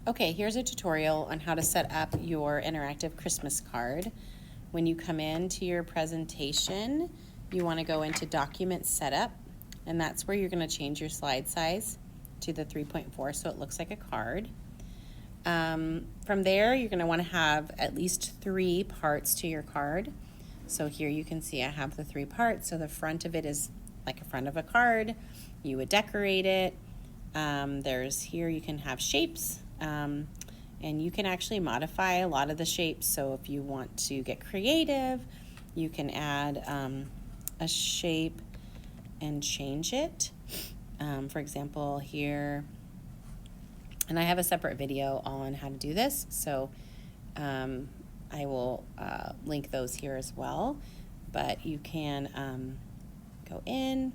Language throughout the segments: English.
Okay, here's a tutorial on how to set up your interactive Christmas card. When you come into your presentation, you want to go into Document Setup, and that's where you're going to change your slide size to the 3.4 so it looks like a card. From there, you're going to want to have at least 3 parts to your card. So here you can see I have the 3 parts. So the front of it is like a front of a card. You would decorate it. Here you can have shapes, and you can actually modify a lot of the shapes. So if you want to get creative, you can add a shape and change it. For example, here, and I have a separate video on how to do this, so I will link those here as well. But you can go in,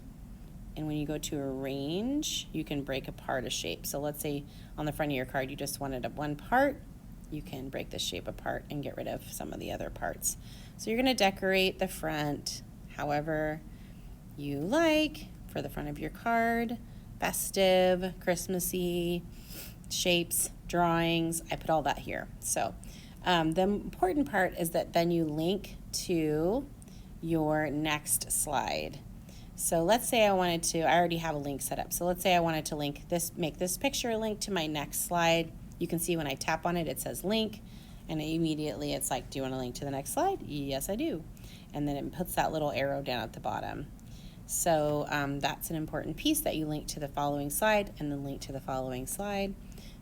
and when you go to arrange, you can break apart a shape. So let's say on the front of your card you just wanted one part, you can break the shape apart and get rid of some of the other parts. So you're going to decorate the front however you like for the front of your card. Festive, Christmassy, shapes, drawings, I put all that here. So the important part is that then you link to your next slide. So let's say I wanted to, I already have a link set up. So let's say I wanted to link this, make this picture a link to my next slide. You can see when I tap on it, it says link, and immediately it's like, do you want to link to the next slide? Yes, I do. And then it puts that little arrow down at the bottom. So that's an important piece, that you link to the following slide and then link to the following slide.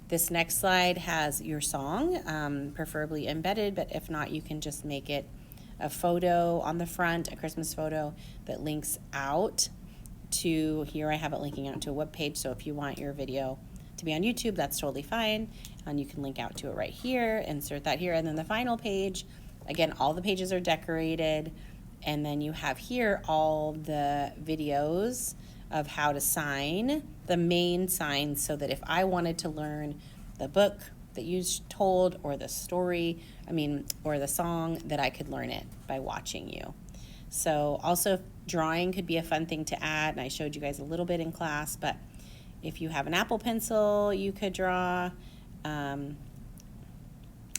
This next slide has your song, preferably embedded, but if not, you can just make it a photo on the front, a Christmas photo that links out to, here I have it linking out to a web page, so if you want your video to be on YouTube, that's totally fine, and you can link out to it right here, insert that here, and then the final page, again, all the pages are decorated, and then you have here all the videos of how to sign, the main signs, so that if I wanted to learn the book that you told, or the story, or the song, that I could learn it by watching you. So also drawing could be a fun thing to add, and I showed you guys a little bit in class, but if you have an Apple Pencil, you could draw.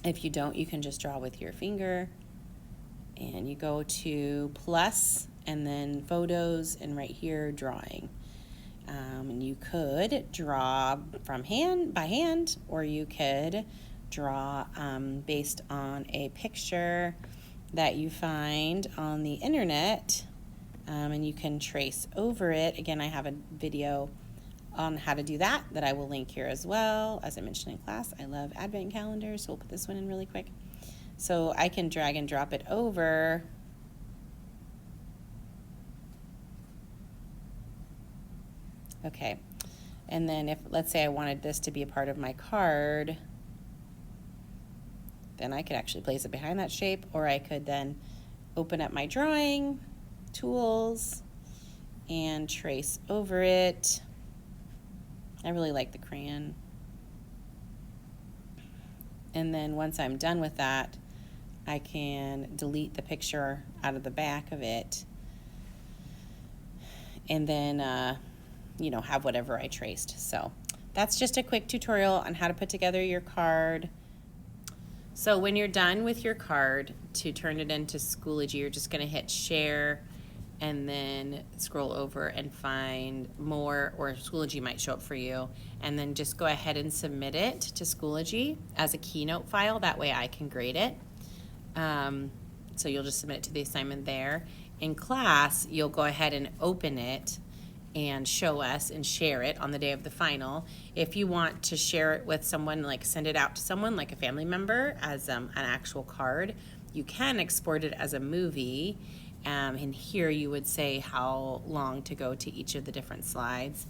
If you don't, you can just draw with your finger, and you go to plus and then photos, and right here drawing. And you could draw from by hand, or you could draw based on a picture that you find on the internet, and you can trace over it. Again, I have a video on how to do that I will link here as well. As I mentioned in class, I love advent calendars, so we'll put this one in really quick. So I can drag and drop it over. Okay, and then if, let's say I wanted this to be a part of my card, then I could actually place it behind that shape, or I could then open up my drawing tools and trace over it. I really like the crayon. And then once I'm done with that, I can delete the picture out of the back of it, and then have whatever I traced. So that's just a quick tutorial on how to put together your card. So when you're done with your card, to turn it into Schoology, you're just going to hit share and then scroll over and find more, or Schoology might show up for you, and then just go ahead and submit it to Schoology as a Keynote file. That way I can grade it. So you'll just submit it to the assignment there. In class, you'll go ahead and open it and show us and share it on the day of the final. If you want to share it with someone, like send it out to someone, like a family member, as an actual card, you can export it as a movie, and here you would say how long to go to each of the different slides.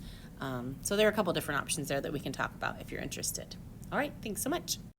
So there are a couple different options there that we can talk about if you're interested. All right, thanks so much.